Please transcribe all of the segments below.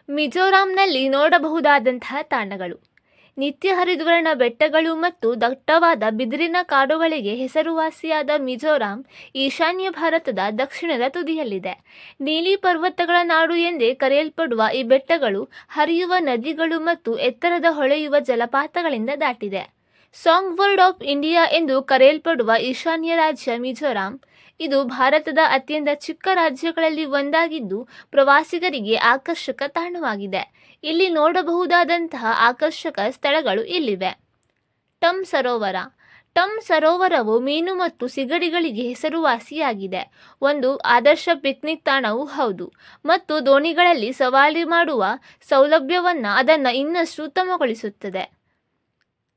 ಮಿಜೋರಾಂನಲ್ಲಿ ನೋಡಬಹುದಾದಂತಹ ತಾಣಗಳು. ನಿತ್ಯ ಹರಿದ್ವರ್ಣ ಬೆಟ್ಟಗಳು ಮತ್ತು ದಟ್ಟವಾದ ಬಿದಿರಿನ ಕಾಡುಗಳಿಗೆ ಹೆಸರುವಾಸಿಯಾದ ಮಿಜೋರಾಂ ಈಶಾನ್ಯ ಭಾರತದ ದಕ್ಷಿಣದ ತುದಿಯಲ್ಲಿದೆ. ನೀಲಿ ಪರ್ವತಗಳ ನಾಡು ಎಂದೇ ಕರೆಯಲ್ಪಡುವ ಈ ಬೆಟ್ಟಗಳು ಹರಿಯುವ ನದಿಗಳು ಮತ್ತು ಎತ್ತರದ ಹೊಳೆಯುವ ಜಲಪಾತಗಳಿಂದ ದಾಟಿದೆ. ಸಾಂಗ್ ವರ್ಡ್ ಆಫ್ ಇಂಡಿಯಾ ಎಂದು ಕರೆಯಲ್ಪಡುವ ಈಶಾನ್ಯ ರಾಜ್ಯ ಮಿಜೋರಾಂ ಇದು ಭಾರತದ ಅತ್ಯಂತ ಚಿಕ್ಕ ರಾಜ್ಯಗಳಲ್ಲಿ ಒಂದಾಗಿದ್ದು ಪ್ರವಾಸಿಗರಿಗೆ ಆಕರ್ಷಕ ತಾಣವಾಗಿದೆ. ಇಲ್ಲಿ ನೋಡಬಹುದಾದಂತಹ ಆಕರ್ಷಕ ಸ್ಥಳಗಳು ಇಲ್ಲಿವೆ. ಟಮ್ ಸರೋವರ. ಟಮ್ ಸರೋವರವು ಮೀನು ಮತ್ತು ಸಿಗಡಿಗಳಿಗೆ ಹೆಸರುವಾಸಿಯಾಗಿದೆ. ಒಂದು ಆದರ್ಶ ಪಿಕ್ನಿಕ್ ತಾಣವೂ ಹೌದು ಮತ್ತು ದೋಣಿಗಳಲ್ಲಿ ಸವಾರಿ ಮಾಡುವ ಸೌಲಭ್ಯವನ್ನು ಅದನ್ನು ಇನ್ನಷ್ಟು ಉತ್ತಮಗೊಳಿಸುತ್ತದೆ.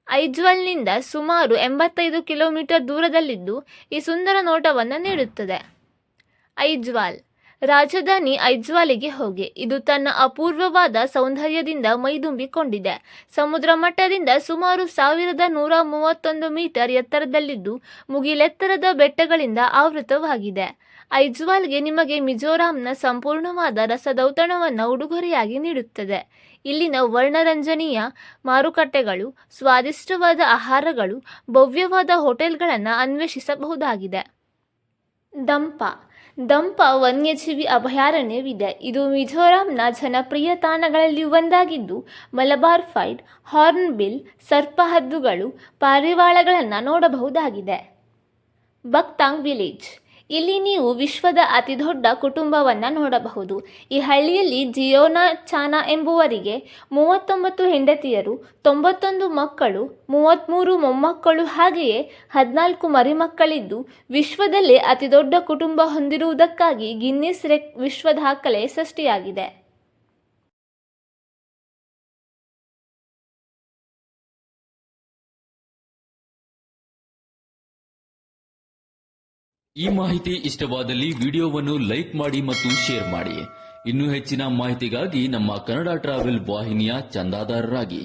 ಐಜ್ವಾಲ್ನಿಂದ ಸುಮಾರು 85 ಕಿಲೋಮೀಟರ್ ದೂರದಲ್ಲಿದ್ದು ಈ ಸುಂದರ ನೋಟವನ್ನು ನೀಡುತ್ತದೆ. ಐಜ್ವಾಲ್. ರಾಜಧಾನಿ ಐಜ್ವಾಲಿಗೆ ಹೋಗಿ. ಇದು ತನ್ನ ಅಪೂರ್ವವಾದ ಸೌಂದರ್ಯದಿಂದ ಮೈದುಂಬಿಕೊಂಡಿದೆ. ಸಮುದ್ರ ಮಟ್ಟದಿಂದ ಸುಮಾರು 1131 ಮೀಟರ್ ಎತ್ತರದಲ್ಲಿದ್ದು ಮುಗಿಲೆತ್ತರದ ಬೆಟ್ಟಗಳಿಂದ ಆವೃತವಾಗಿದೆ. ಐಜ್ವಾಲ್ಗೆ ನಿಮಗೆ ಮಿಜೋರಾಂನ ಸಂಪೂರ್ಣವಾದ ರಸದೌತಣವನ್ನು ಉಡುಗೊರೆಯಾಗಿ ನೀಡುತ್ತದೆ. ಇಲ್ಲಿನ ವರ್ಣರಂಜನೀಯ ಮಾರುಕಟ್ಟೆಗಳು, ಸ್ವಾದಿಷ್ಟವಾದ ಆಹಾರಗಳು, ಭವ್ಯವಾದ ಹೋಟೆಲ್ಗಳನ್ನು ಅನ್ವೇಷಿಸಬಹುದಾಗಿದೆ. ದಂಪ. ದಂಪ ವನ್ಯಜೀವಿ ಅಭಯಾರಣ್ಯವಿದೆ. ಇದು ಮಿಜೋರಾಂನ ಜನಪ್ರಿಯ ತಾಣಗಳಲ್ಲಿ ಒಂದಾಗಿದ್ದು ಮಲಬಾರ್ ಫೈಟ್, ಹಾರ್ನ್ಬಿಲ್, ಸರ್ಪಹದ್ದುಗಳು, ಪಾರಿವಾಳಗಳನ್ನು ನೋಡಬಹುದಾಗಿದೆ. ಬಕ್ತಾಂಗ್ ವಿಲೇಜ್. ಇಲ್ಲಿ ನೀವು ವಿಶ್ವದ ಅತಿದೊಡ್ಡ ಕುಟುಂಬವನ್ನು ನೋಡಬಹುದು. ಈ ಹಳ್ಳಿಯಲ್ಲಿ ಜಿಯೋನಾ ಚಾನಾ ಎಂಬುವರಿಗೆ 39 ಹೆಂಡತಿಯರು, 91 ಮಕ್ಕಳು, 33 ಮೊಮ್ಮಕ್ಕಳು ಹಾಗೆಯೇ 14 ಮರಿಮಕ್ಕಳಿದ್ದು ವಿಶ್ವದಲ್ಲೇ ಅತಿದೊಡ್ಡ ಕುಟುಂಬ ಹೊಂದಿರುವುದಕ್ಕಾಗಿ ಗಿನ್ನಿಸ್ ವಿಶ್ವ ದಾಖಲೆ ಸೃಷ್ಟಿಯಾಗಿದೆ. ಈ ಮಾಹಿತಿ ಇಷ್ಟವಾದಲ್ಲಿ ವಿಡಿಯೋವನ್ನು ಲೈಕ್ ಮಾಡಿ ಮತ್ತು ಶೇರ್ ಮಾಡಿ. ಇನ್ನೂ ಹೆಚ್ಚಿನ ಮಾಹಿತಿಗಾಗಿ ನಮ್ಮ ಕನ್ನಡ ಟ್ರಾವೆಲ್ ವಾಹಿನಿಯ ಚಂದಾದಾರರಾಗಿ.